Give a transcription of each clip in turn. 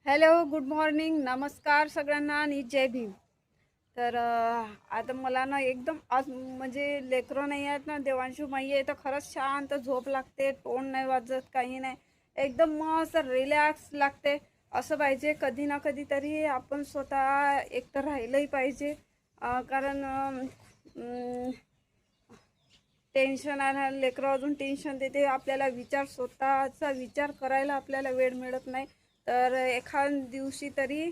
Hello, good morning, नमस्कार सगळ्यांना आणि जय भीम. तर आता मला ना एकदम आज म्हणजे लेकरं नाही आहेत ना, देवांशू माई आहे तर खरंच शांत झोप लागते, तोंड नाही वाजत, काही नाही, एकदम मस्त रिलॅक्स लागते. असं पाहिजे कधी ना कधी तरी आपण स्वतः एकटं राहिलंही पाहिजे. कारण टेन्शन आहे, लेकरं अजून टेन्शन देते आपल्याला, स्वतःचा विचार करायला आपल्याला वेळ मिळत नाही. तर एखाद दिवशी तरी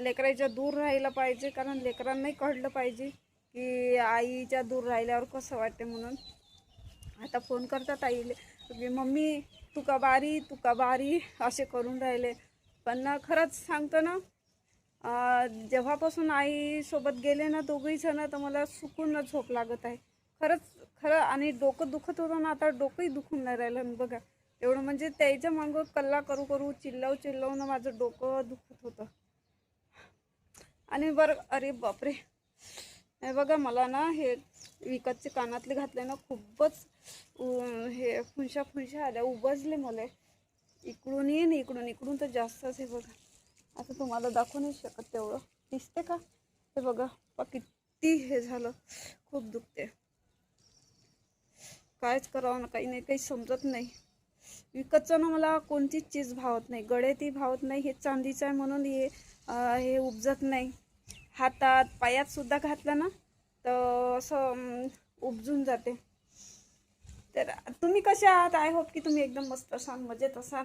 लेकराच्या दूर राहिलं पाहिजे, कारण लेकरांनाही कळलं पाहिजे की आईच्या दूर राहिल्यावर कसं वाटते. म्हणून आता फोन करतात आईले की मम्मी तू का बारी, तू का बारी, असे करून राहिले. पण ना खरंच सांगतो ना, जेव्हापासून आईसोबत गेले ना दोघंही जण, तर मला सुकून झोप लागत आहे. खरंच खरं. आणि डोकं दुखत होतं ना, आता डोकंही दुखून नाही राहिलं बघा. एवढं म्हणजे त्याच्या मागं कल्ला करू करू चिल्लावून माझं डोकं दुखत होतं. आणि बरं, अरे बापरे, हे बघा मला ना हे विकतचे कानातले घातले ना, खूपच हे फुंशा आल्या, उबजले मला. इकडून येईन, इकडून तर जास्तच. हे बघा, आता तुम्हाला दाखवू नाही शकत तेवढं दिसते का. हे बघा किती हे झालं, खूप दुखते. कायच करावं ना, काही नाही, काही समजत नाही. विकतचं ना मला कोणतीच चीज भावत नाही, गळ्यातही भावत नाही. हे चांदीचं आहे म्हणून हे उपजत नाही. हातात पायात सुद्धा घातलं ना तर असं उपजून जाते. तर तुम्ही कसे आहात? आय होप की तुम्ही एकदम मस्त असाल, मजेत असाल.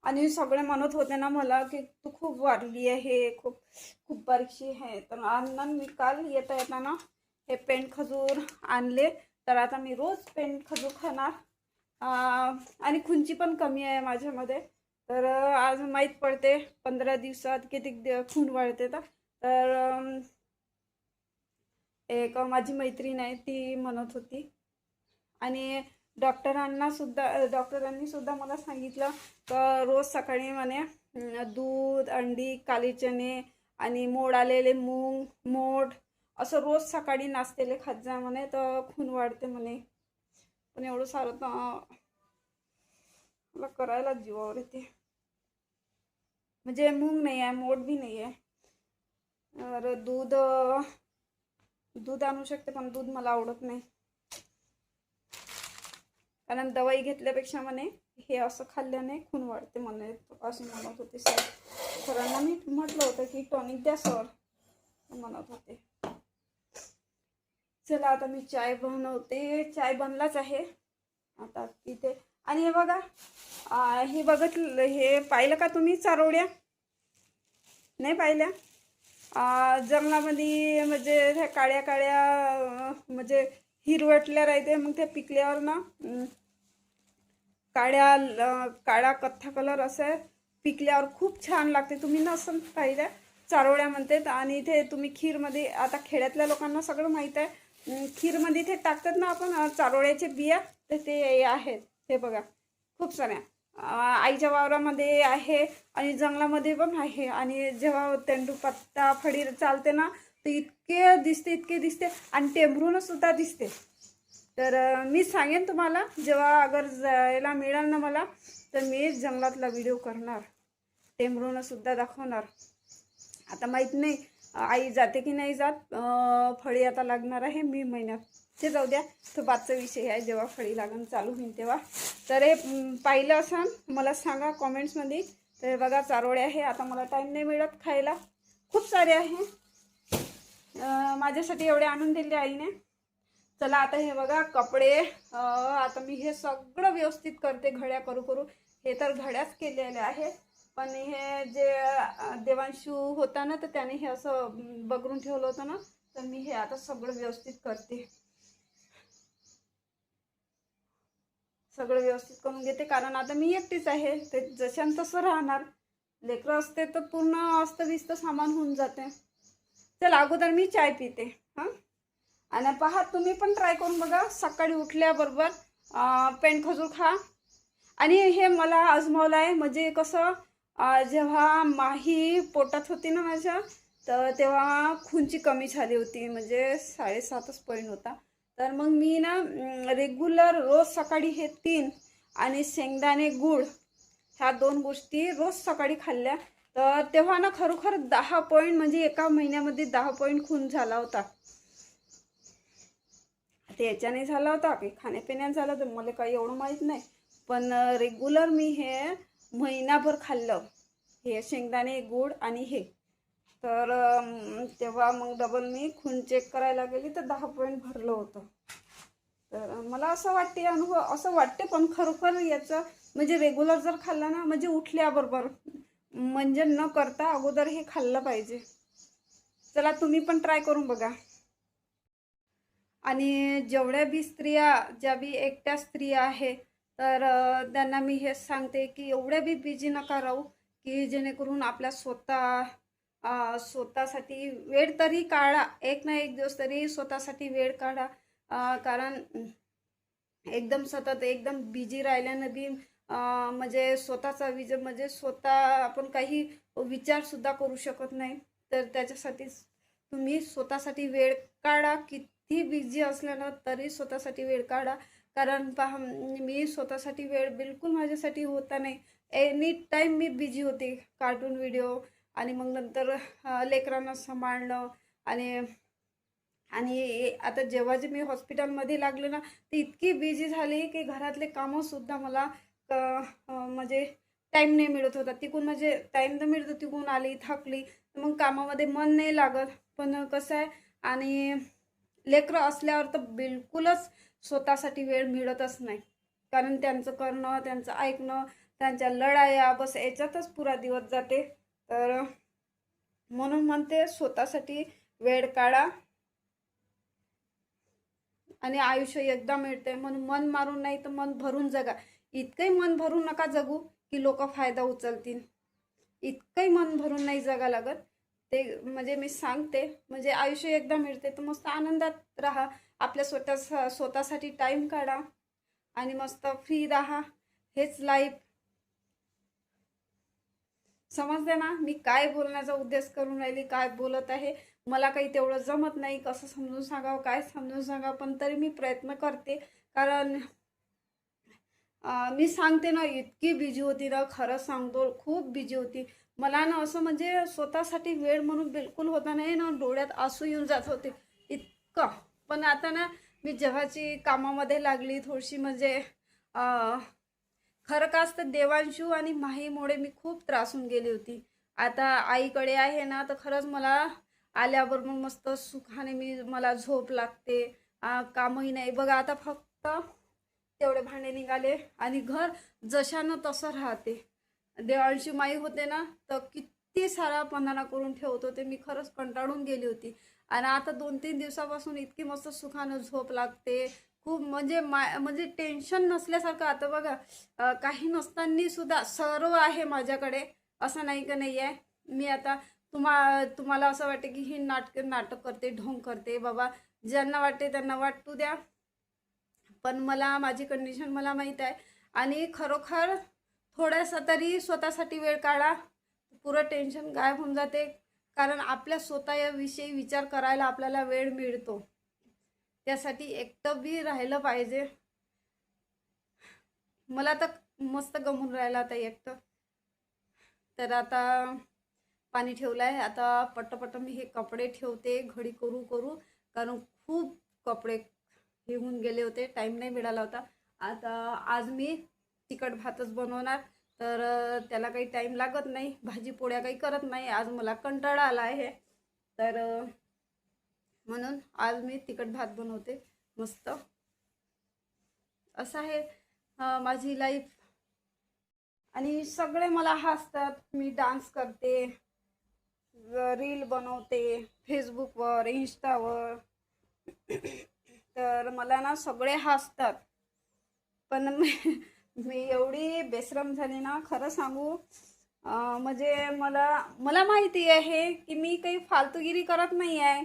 आणि सगळे म्हणत होते ना मला की तू खूप वाढली आहे, खूप खूप बारीकशी आहे. तर अण्णा मी काल येताना हे पेंट खजूर आणले, तर आता मी रोज पेंट खजूर खाणार. आणि खुंची पण कमी आहे माझ्यामध्ये. तर आज माहीत पडते 15 दिवसात किती खून वाढते. तर एक माझी मैत्रीण आहे ती म्हणत होती. आणि डॉक्टरांनी सुद्धा मला सांगितलं तर रोज सकाळी म्हणे दूध, अंडी, काळे चणे आणि मोड आलेले मूग, मोड असं रोज सकाळी नाश्त्याला खात जा म्हणे, तर खून वाढते म्हणे. पण एवढं सारं तर मला करायला जीवावर येते. म्हणजे मूग नाही आहे, मोड बी नाही आहे. तर दूध आणू शकते, पण दूध मला आवडत नाही. कारण दवाई घेतल्यापेक्षा म्हणे हे असं खाल्ल्याने खून वाढते म्हणे, असं म्हणत होते सर. सरांना मी म्हटलं होतं की टॉनिक द्या सर, म्हणत होते. चला आता मी चाय बनवते. चाय बनलाच आहे आता तिथे. आणि हे बघा, हे बघितलं, हे पाहिलं का तुम्ही चारोळ्या? नाही पाहिल्या? जंगलामध्ये म्हणजे त्या काळ्या काळ्या म्हणजे हिरवटल्या राहते, मग त्या पिकल्यावर ना काळा कथ्था कलर असं पिकल्यावर खूप छान लागते. तुम्ही नसन पाहिल्या, चारोळ्या म्हणतात. आणि इथे तुम्ही खीरमध्ये, आता खेड्यातल्या लोकांना सगळं माहीत आहे, खीरमध्ये ते टाकतात ना आपण चारोळ्याचे बिया, तर ते आहेत. हे बघा खूप साऱ्या आईच्या वावरामध्ये आहे आणि जंगलामध्ये पण आहे. आणि जेव्हा तेंडूपत्ता फळी चालते ना, तर इतके दिसते आणि टेंभरून सुद्धा दिसते. तर मी सांगेन तुम्हाला, जेव्हा अगर जायला मिळाल ना मला, तर मी जंगलातला व्हिडिओ करणार, टेंभरून सुद्धा दाखवणार. आता माहीत नाही आई जाते की नाही जात. फळी आता लागणार आहे मे महिन्यात, ते जाऊ द्या, तो बादचा विषय आहे. जेव्हा फळी लागून चालू होईल तेव्हा. तर हे पाहिलं असाल मला सांगा कॉमेंट्समध्ये. तर बघा चारोळे आहे. आता मला टाईम नाही मिळत खायला, खूप सारे आहे. माझ्यासाठी एवढे आणून दिले आईने. चला आता हे बघा कपडे, आता मी हे सगळं व्यवस्थित करते घड्या करू करू. हे तर घड्याच केलेल्या आहे, पण हे जे देवांशू होता ना, तर त्याने हे असं बघरून ठेवलं होतं ना, तर मी हे आता सगळं व्यवस्थित करते. सगळं व्यवस्थित करून घेते, कारण आता मी एकटीच आहे. ते जशान तसं राहणार. लेकरं असते तर पूर्ण अस्तव्यस्त सामान होऊन जाते. चल अगोदर मी चाय पिते. हां, आणि पहा तुम्ही पण ट्राय करून बघा. सकाळी उठल्याबरोबर पेंट खजूर खा. आणि हे मला आजमावलं आहे. म्हणजे कसं, जेव्हा माही पोटात होती ना माझ्या, तर तेव्हा खूनची कमी झाली होती, म्हणजे 7.5च पॉईंट होता. तर मग मी ना रेग्युलर रोज सकाळी हे 3 आणि शेंगदाणे गूळ ह्या 2 गोष्टी रोज सकाळी खाल्ल्या तर तेव्हा ना खरोखर 10 पॉईंट म्हणजे एका महिन्यामध्ये 10 पॉईंट खून झाला होता. ते याच्याने झाला होता की खाण्यापिण्यात झालं तर मला काही एवढं माहीत नाही, पण रेग्युलर मी हे महिनाभर खाल्लं, हे शेंगदाणे गुळ आणि हे. तर तेव्हा मग डबल मी खून चेक करायला गेली तर 10 पॉईंट भरलं होतं. तर मला असं वाटते, अनुभव असं वाटते, पण खरोखर याचं म्हणजे रेग्युलर जर खाल्लं ना म्हणजे उठल्याबरोबर म्हणजे न करता अगोदर हे खाल्लं पाहिजे. चला तुम्ही पण ट्राय करून बघा. आणि जेवढ्या बी स्त्रिया, ज्या बी एकट्या स्त्रिया आहे तर त्यांना मी हेच सांगते की एवढ्या बी बिझी नका राहू की जेणेकरून आपल्या स्वतःसाठी वेळ तरी काढा, एक ना एक दिवस तरी स्वतःसाठी वेळ काढा. कारण एकदम सतत एकदम बिझी राहिल्यानं बी म्हणजे स्वतःचा म्हणजे स्वतः आपण काही विचारसुद्धा करू शकत नाही. तर त्याच्यासाठी तुम्ही स्वतःसाठी वेळ काढा. किती बिझी असल्यानं तरी स्वतःसाठी वेळ काढा. कारण पहा, मी स्वतःसाठी वेळ बिलकुल माझ्यासाठी होता नाही. एनी टाईम मी बिझी होते. कार्टून व्हिडिओ आणि मग नंतर लेकरांना सांभाळणं आणि आणि आता जेव्हा जे मी हॉस्पिटलमध्ये लागले ना तर इतकी बिझी झाली की घरातले कामंसुद्धा मला म्हणजे टाईम नाही मिळत होता. तिकडून म्हणजे टाईम तर मिळतो, तिकडून आली थकली मग कामामध्ये मन नाही लागत. पण कसं आहे, आणि लेकरं असल्यावर तर बिलकुलच स्वतःसाठी वेळ मिळतच नाही. कारण त्यांचं करणं, त्यांचं ऐकणं, त्यांच्या लढाया बस याच्यातच पुरा दिवस जाते. तर म्हणून म्हणते स्वतःसाठी वेळ काढा आणि आयुष्य एकदा मिळते म्हणून मन मारून नाही तर मन भरून जगा. इतकंही मन भरून नका जगू की लोक फायदा उचलतील. इतकंही मन भरून नाही जगा लागत. ते म्हणजे मी सांगते, म्हणजे आयुष्य एकदा मिळते तर मस्त आनंदात राहा. आपल्या स्वतःसाठी टाईम काढा आणि मस्त फ्री राहा. हेच लाईफ. समजते ना मी काय बोलण्याचा उद्देश करून राहिली, काय बोलत आहे. मला काही तेवढं जमत नाही, कसं समजून सांगावं, काय समजून सांगावं, पण तरी मी प्रयत्न करते. कारण मी सांगते ना इतकी बिझी होती ना, खरं सांगतो खूप बिझी होती. मला ना असं म्हणजे स्वतःसाठी वेळ म्हणून बिलकुल होता नाही ना, डोळ्यात आसू येऊन जात होते इतकं. पण आता ना मी जेव्हाची कामामध्ये लागली थोडीशी म्हणजे खरं का असतं देवांशू आणि माहीमुळे मी खूप त्रासून गेली होती. आता आईकडे आहे ना तर खरंच मला आल्यावर मग मस्त सुखाने मला झोप लागते. कामही नाही बघा. आता फक्त तेवढे भांडे निघाले आणि घर जशानं तसं राहते. देवांशी माई होते ना तर किती सारा पंधना करून ठेवत होते. मी खरंच कंटाळून गेली होती. आणि आता 2-3 दिवसापासून इतकी मस्त सुखानं झोप लागते. खूप म्हणजे म्हणजे टेन्शन नसल्यासारखं. आता बघा काही नसताना सुद्धा सर्व आहे माझ्याकडे. असं नाही का नाही आहे. मी आता तुम्हाला असं वाटते की ही नाटक करते, ढोंग करते. बाबा ज्यांना वाटते त्यांना वाटू द्या, पण मला माझी कंडिशन मला माहीत आहे. आणि खरोखर थोडासा तरी स्वतःसाठी वेळ काढा, पुरं टेन्शन गायब होऊन जाते. कारण आपल्या स्वतःविषयी विचार करायला आपल्याला वेळ मिळतो. त्यासाठी एकटं बी राहिलं पाहिजे. मला तर मस्त गमून राहिलं आता एकटं. तर आता पाणी ठेवलं आहे. आता पट्टपट्ट मी हे कपडे ठेवते घडी करू करू, कारण खूप कपडे हे होऊन गेले होते, टाईम नाही मिळाला होता. आता आज मी तिखट भातच बनवणार. तर त्याला काही टाईम लागत नाही, भाजी पोळ्या काही करत नाही. आज मला कंटाळा आला आहे. तर म्हणून आज मी तिखट भात बनवते मस्त. असं आहे माझी लाईफ. आणि सगळे मला हसतात. मी डान्स करते, रील बनवते फेसबुकवर, इंस्टावर. तर मला ना सगळे हसतात. पण मी एवढी बेशरम झाली ना खरं सांगू. म्हणजे मला माहिती आहे की मी काही फालतूगिरी करत नाही आहे.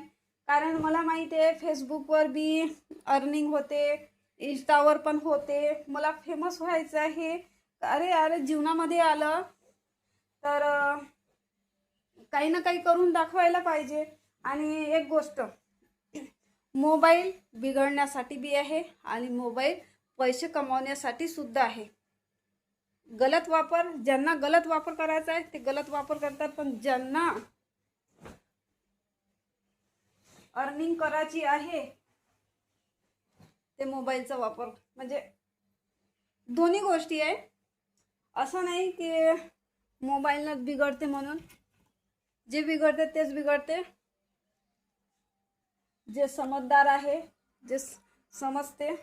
कारण मला माहिती आहे फेसबुकवर बी अर्निंग होते, इंस्टावर पण होते. मला फेमस व्हायचं आहे. अरे अरे जीवनामध्ये आलं तर काही ना काही करून दाखवायला पाहिजे. आणि एक गोष्ट, मोबाईल बिघडण्यासाठी बी आहे आणि मोबाईल पैसे कमावण्यासाठी सुद्धा आहे. गलत वापर, ज्यांना गलत वापर करायचा आहे ते गलत वापर करतात, पण ज्यांना अर्निंग करायची आहे ते मोबाईलचा वापर, म्हणजे दोन्ही गोष्टी आहे. असं नाही की मोबाईलनं बिघडते म्हणून. जे बिघडते तेच बिघडते. जे समजदार आहे, जे समजते,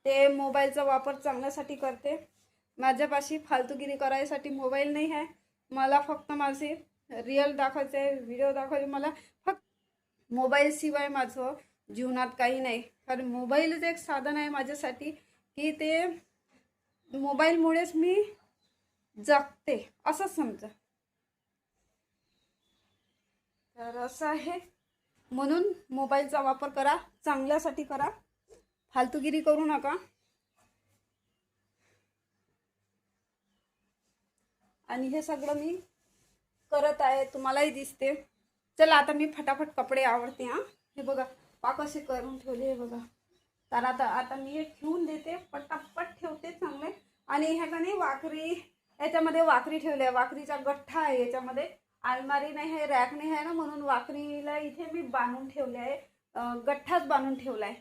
ते मोबाईलचा वापर चांगल्यासाठी करते. माझ्यापाशी फालतूगिरी करायसाठी मोबाईल नाही आहे. मला फक्त माझे रिअल दाखवायचे आहे, व्हिडिओ दाखवायचे. मला फक्त मोबाईलशिवाय माझं जीवनात काही नाही. कारण मोबाईलच एक साधन आहे माझ्यासाठी की ते मोबाईलमुळेच मी जगते असं समजा. तर असं आहे, म्हणून मोबाईलचा वापर करा, चांगल्यासाठी करा, फालतूगिरी करू नका. आणि हे सगळं मी करत आहे, तुम्हालाही दिसते. चला आता मी फटाफट कपडे आवडते. हे बघा पाक कसे करून ठेवले हे बघा. तर आता मी हे ठेवून देते, पटापट ठेवते चांगले. आणि ह्या का नाही वाकरी, याच्यामध्ये वाकरी ठेवली आहे, वाकरीचा गठ्ठा आहे याच्यामध्ये. अलमारी नाही आहे, रॅक नाही आहे ना, म्हणून वाकरीला इथे मी बांधून ठेवले आहे, गठ्ठाच बांधून ठेवला आहे.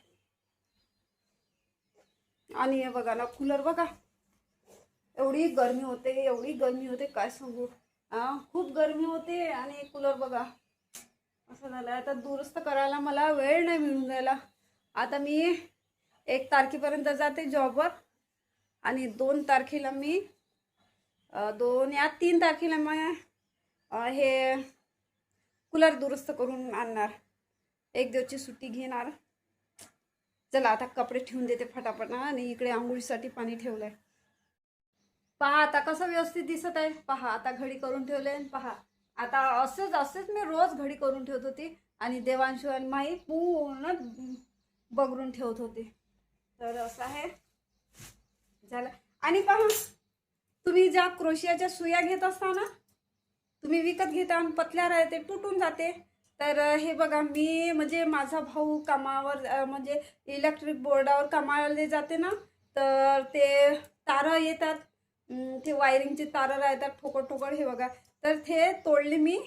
आणि हे बघा ना कूलर बघा, एवढी गरमी होते, एवढी गरमी होते काय सांगू. खूप गरमी होते. आणि कूलर बघा असं झालं. आता दुरुस्त करायला मला वेळ नाही मिळून राहिला. आता मी 1 तारखेपर्यंत जाते जॉबवर, आणि 2 तारखेला मी 2 या 3 तारखेला मी हे कूलर दुरुस्त करून आणणार. 1 दिवसची सुट्टी घेणार. चला आता कपडे ठेवून देते फटाफट ना. आणि इकडे आंघोळीसाठी पाणी ठेवलंय. पहा आता कसं व्यवस्थित दिसत आहे. पहा आता घडी करून ठेवले. पहा आता असंच मी रोज घडी करून ठेवत होती, आणि देवांशू आणि माई पूर्ण बघरून ठेवत होते. तर असं आहे झालं. आणि पहा तुम्ही ज्या क्रोशियाच्या सुया घेत असता ना, तुम्ही विकत घेता आणि पतल्या राहते, तुटून जाते. तर हे बघा मी म्हणजे माझा भाऊ कामावर म्हणजे इलेक्ट्रिक बोर्डावर कामाला जाते ना, तर ते तारं येतात, ते वायरिंगचे तारं राहतात ठोकळ. हे बघा, तर ते तोडले मी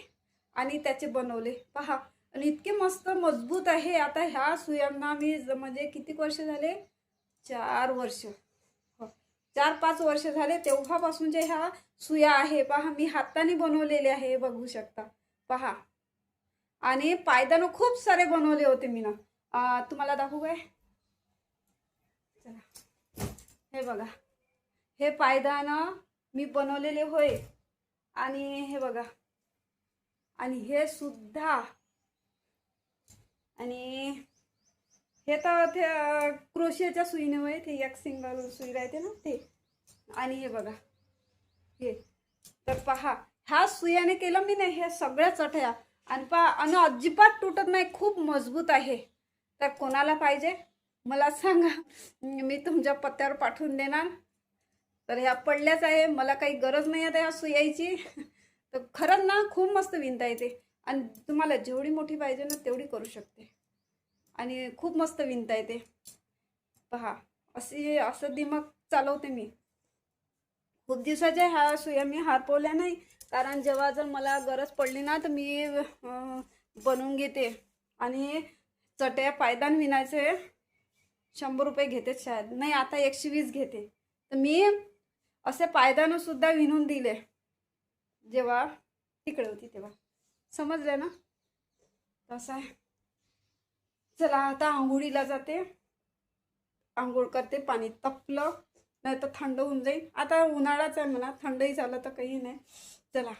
आणि त्याचे बनवले. पहा, आणि इतके मस्त मजबूत आहे. आता ह्या सुयांना मी म्हणजे किती वर्ष झाले, 4 वर्ष, 4-5 वर्ष झाले तेव्हापासूनच्या ह्या सुया आहे. पहा मी हाताने बनवलेले आहे, बघू शकता. पहा, आणि पायदान खूप सारे बनवले होते मी ना. तुम्हाला दाखवू काय, चला हे बघा, हे पायदान मी बनवलेले होय. आणि हे बघा, आणि हे सुद्धा, आणि हे तर ते क्रोशियाच्या सुईने होय, ते एक सिंगल सुई राहते ना ते. आणि हे बघा हे, तर पहा ह्या सुयाने केलं मी नाही हे सगळ्या चटया. आणि पहा, आणि अजिबात तुटत नाही, खूप मजबूत आहे. तर कोणाला पाहिजे मला सांगा, मी तुमच्या पत्त्यावर पाठवून देणार. तर ह्या पडल्याच आहे, मला काही गरज नाही आहे ह्या सुयाची. तर खरंच ना खूप मस्त विणता येते, आणि तुम्हाला जेवढी मोठी पाहिजे ना तेवढी करू शकते, आणि खूप मस्त विणता येते. पहा असं दिमाग चालवते मी. खूप दिवसाच्या ह्या सुया मी हरपवल्या नाही, कारण जेव्हा जर मला गरज पडली ना तर मी बनवून घेते. आणि चटया पायदान विणायचे 100 रुपये घेते शायद, नाही आता 120 घेते. तर मी असे पायदान सुद्धा विणून दिले जेव्हा तिकडे होती तेव्हा. समजलं ना, तसं आहे. चला आता आंघोळीला जाते, आंघोळ करते. पाणी तपलं नाही तर थंड होऊन जाईल. आता उन्हाळाच आहे म्हणा, थंडही झालं तर काही नाही. चला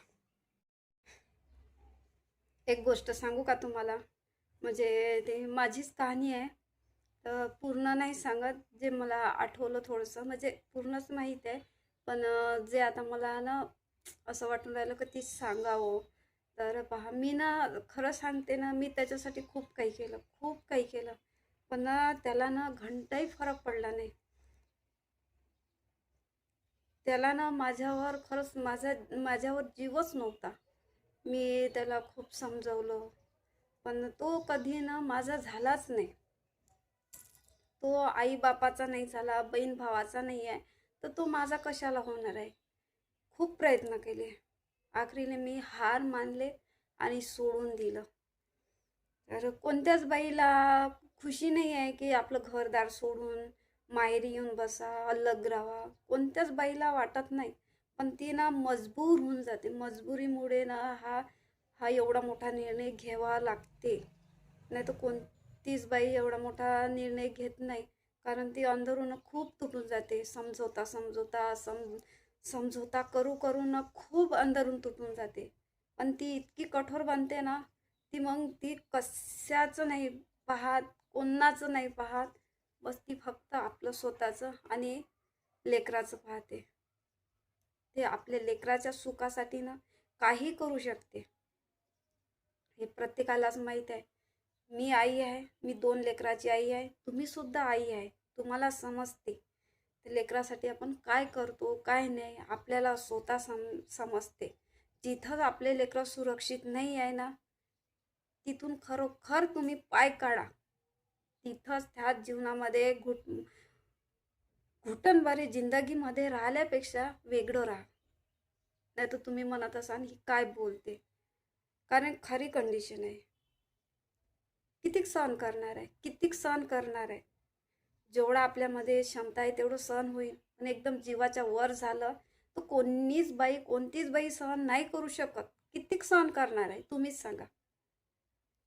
एक गोष्ट सांगू का तुम्हाला, म्हणजे ते माझीच कहाणी आहे. तर पूर्ण नाही सांगत, जे मला आठवलं थोडंसं, म्हणजे पूर्णच माहीत आहे, पण जे आता मला ना असं वाटून राहिलं की ती सांगावं. तर पहा, मी ना खरं सांगते ना, मी त्याच्यासाठी खूप काही केलं, पण ना त्याला ना घंटाही फरक पडला नाही. त्याला ना माझ्यावर खरंच माझ्यावर जीवच नव्हता. मी त्याला खूप समजवलं, पण तो कधी ना माझा झालाच नाही. तो आई बापाचा नाही झाला, बहीण भावाचा नाही आहे, तर तो माझा कशाला होणार आहे. खूप प्रयत्न केले, आखरीने मी हार मानले आणि सोडून दिलं. तर कोणत्याच बाईला खुशी नाही आहे की आपलं घरदार सोडून माहेरी येऊन बसा, अलग राहा. कोणत्याच बाईला वाटत नाही. पण ती ना मजबूर होऊन जाते. मजबुरीमुळे ना हा एवढा मोठा निर्णय घ्यावा लागते. नाही तर कोणतीच बाई एवढा मोठा निर्णय घेत नाही. कारण ती अंदरून खूप तुटून जाते. समझोता करू करून खूप अंदरून तुटून जाते. पण ती इतकी कठोर बनते ना, मग ती कशाचं नाही पाहत, कोणाचं नाही पाहत. बस ती फक्त आपलं स्वतःचं आणि लेकराचं पाहते. ते आपल्या लेकराच्या सुखासाठी ना काही करू शकते. हे प्रत्येकालाच माहीत आहे. मी आई आहे, मी 2 लेकराची आई आहे. तुम्ही सुद्धा आई आहे. तुम्हाला समजते ते लेकरासाठी आपण काय करतो काय नाही, आपल्याला स्वतः समजते. जिथं आपले लेकरं सुरक्षित नाही आहे ना, तिथून खरोखर तुम्ही पाय काढा. तिथंच त्या जीवनामध्ये घुटनभरी जिंदगीमध्ये राहिल्यापेक्षा वेगळं राहा. नाही तर तुम्ही म्हणत असाल ही काय बोलते. कारण खरी कंडिशन आहे. कितीक सहन करणार आहे, कितीक सहन करणार आहे. जेवढा आपल्यामध्ये क्षमता आहे तेवढं सहन होईल. पण एकदम जीवाच्या वर झालं तर कोणतीच बाई सहन नाही करू शकत. कितीक सहन करणार आहे तुम्हीच सांगा.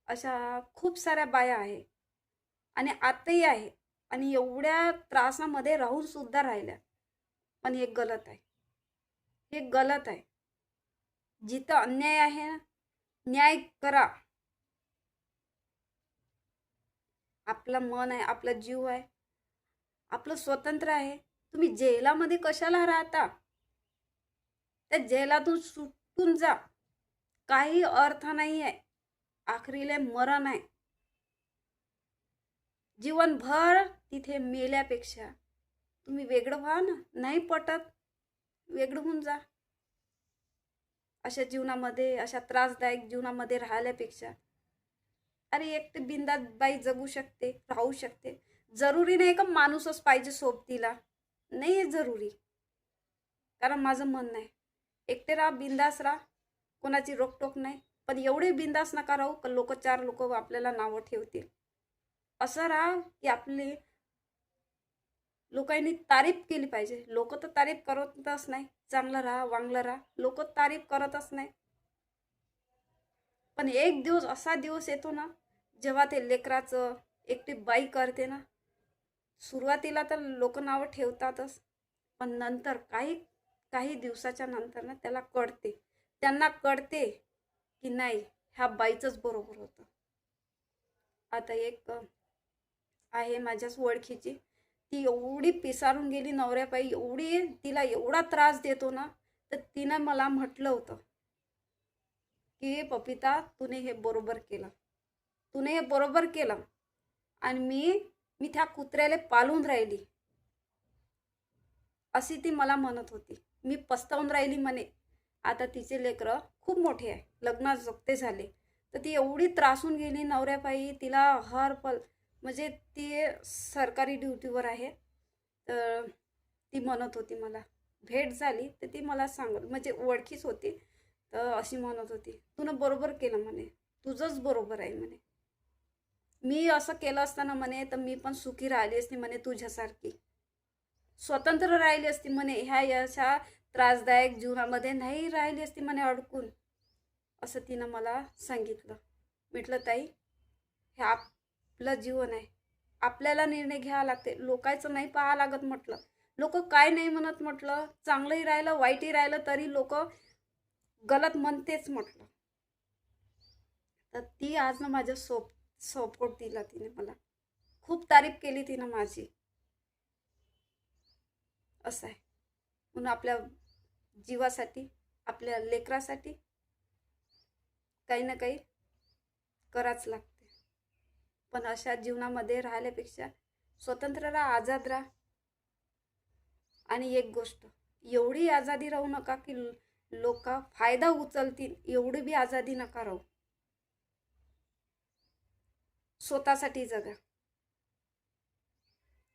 अशा खूप साऱ्या बाया आहे आणि आताही आहे आणि एवढ्या त्रासामध्ये राहून सुद्धा राहिल्या. पण हे गलत आहे, हे गलत आहे. जिथं अन्याय आहे ना, न्याय करा. आपलं मन आहे, आपला जीव आहे, आपलं स्वतंत्र आहे. तुम्ही जेलामध्ये कशाला राहता. त्या जेलातून सुटून जा. काही अर्थ नाही आहे. आखरीले मरण आहे. जीवनभर तिथे मेल्यापेक्षा तुम्ही वेगळं व्हा ना. नाही पटत, वेगळं होऊन जा. अशा जीवनामध्ये, अशा त्रासदायक जीवनामध्ये राहिल्यापेक्षा अरे एकटे बिंदास बाई जगू शकते, राहू शकते. जरुरी नाही का माणूसच पाहिजे सोबतीला. नाही आहे जरुरी. कारण माझं म्हणणं आहे एकटे राहा, बिंदास राहा, कोणाची रोकटोक नाही. पण एवढे बिंदास नका राहू का 4 लोक आपल्याला नावं ठेवतील. असं राहा की आपली लोकांनी तारीफ केली पाहिजे. लोक तर तारीफ करतच नाही. चांगलं राहा, वांगलं राहा, लोक तारीफ करतच नाही. पण एक दिवस असा दिवस येतो ना जेव्हा ते लेकराचं एकटी बाई करते ना. सुरुवातीला तर लोक नावं ठेवतातच, पण नंतर काही दिवसाच्या नंतर ना त्यांना कळते की नाही ह्या बाईचंच बरोबर होतं. आता एक आहे माझ्याच ओळखीची, ती एवढी पिसारून गेली नवऱ्यापायी, एवढी तिला एवढा त्रास देतो ना, तर तिनं मला म्हटलं होतं की पपिता तूने हे बरोबर केलं आणि मी त्या कुत्र्याला पालून राहिली. अशी ती मला म्हणत होती. मी पस्तावून राहिली म्हणे. आता तिचे लेकरं खूप मोठे आहे, लग्नात जोगते झाले. तर ती एवढी त्रासून गेली नवऱ्यापायी. तिला हर पल म्हणजे ती सरकारी ड्युटीवर आहे. तर ती म्हणत होती, मला भेट झाली तर ती मला सांगत, म्हणजे ओळखीच होती. तर अशी म्हणत होती तूनं बरोबर केलं म्हणे, तुझंच बरोबर आहे म्हणे. मी असं केलं असताना म्हणे तर मी पण सुखी राहिली असती म्हणे, तुझ्यासारखी स्वतंत्र राहिली असती म्हणे. ह्या अशा त्रासदायक जीवनामध्ये नाही राहिली असती म्हणे अडकून. असं तिनं मला सांगितलं. म्हटलं ताई हे आपलं जीवन आहे, आपल्याला निर्णय घ्यावा लागते, लोकांचं नाही पाहावं लागत म्हटलं. लोक काय नाही म्हणत म्हटलं. चांगलंही राहिलं वाईटही राहिलं तरी लोक गलत म्हणतेच म्हटलं. तर ती आज ना माझ्या सपोर्ट दिला तिने मला. खूप तारीफ केली तिनं माझी. असं आहे. म्हणून आपल्या जीवासाठी, आपल्या लेकरासाठी काही ना काही करावंच लागते. पण अशा जीवनामध्ये राहिल्यापेक्षा स्वतंत्र राहा, आझाद राहा. आणि एक गोष्ट, एवढी आझादी राहू नका की लोक फायदा उचलतील. एवढी बी आझादी नका राहू. स्वतःसाठी जगा.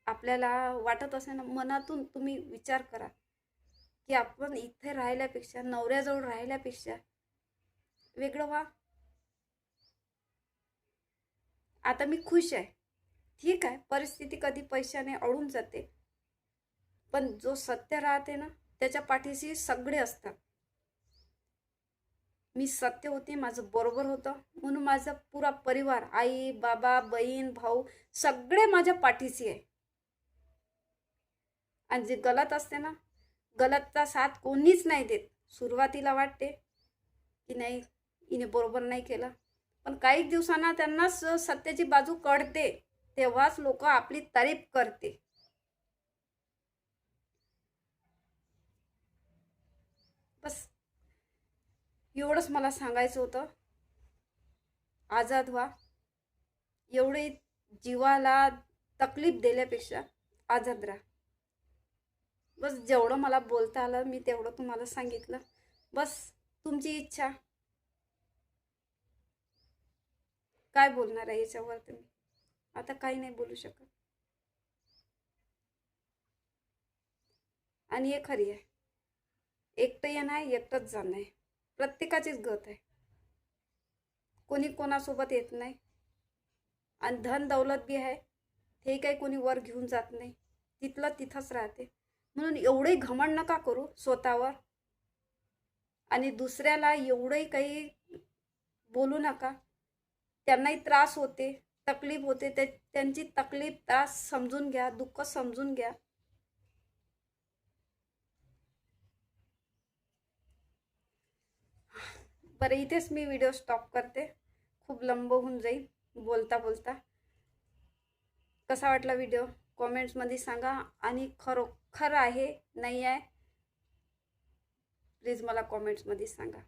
आपल्याला वाटत असेल ना, मनातून तुम्ही विचार करा की आपण इथे राहिल्यापेक्षा, नवऱ्याजवळ राहिल्यापेक्षा वेगळं व्हा. आता मी खुश आहे, ठीक आहे, परिस्थिती कधी पैशाने अडून जाते, पण जो सत्य राहते ना त्याच्या पाठीशी सगळे असतात. मी सत्य होते, माझं बरोबर होतं, म्हणून माझा पुरा परिवार, आई बाबा बहीण भाऊ सगळे माझ्या पाठीशी आहे. आणि जे गलत असते ना, गलतचा साथ कोणीच नाही देत. सुरुवातीला वाटते की नाही, हिने बरोबर नाही केलं, पण काही दिवसांना त्यांना सत्याची बाजू कळते, तेव्हाच लोक आपली तारीफ करते. बस एवढंच मला सांगायचं होतं. आजाद व्हा. एवढे जीवाला तकलीफ दिल्यापेक्षा आजाद राहा. बस जेवढं मला बोलता आलं मी तेवढं तुम्हाला सांगितलं. बस तुमची इच्छा. काय बोलणार आहे याच्यावर तुम्ही? आता काही नाही बोलू शकत. आणि हे खरी आहे, एकटं येणं आहे, एकटंच जाणं आहे. प्रत्येकाचीच गत आहे, कोणी कोणासोबत येत नाही. आणि धन दौलत बी आहे, ते काही कोणी वर घेऊन जात नाही, तिथलं तिथंच राहते. म्हणून एवढे घमंड नका करू स्वतःवर, आणि दुसऱ्याला एवढंही काही बोलू नका. त्यांनाही त्रास होते, तकलीफ होते, त्यांची तकलीफ त्रास समजून घ्या, दुःख समजून घ्या. बरं, इथेच मी व्हिडिओ स्टॉप करते, खूप लंब होऊन जाईल बोलता बोलता. कसा वाटला व्हिडिओ कॉमेंट्समध्ये सांगा. आणि खरोखर आहे नाही आहे प्लीज मला कॉमेंट्समध्ये सांगा.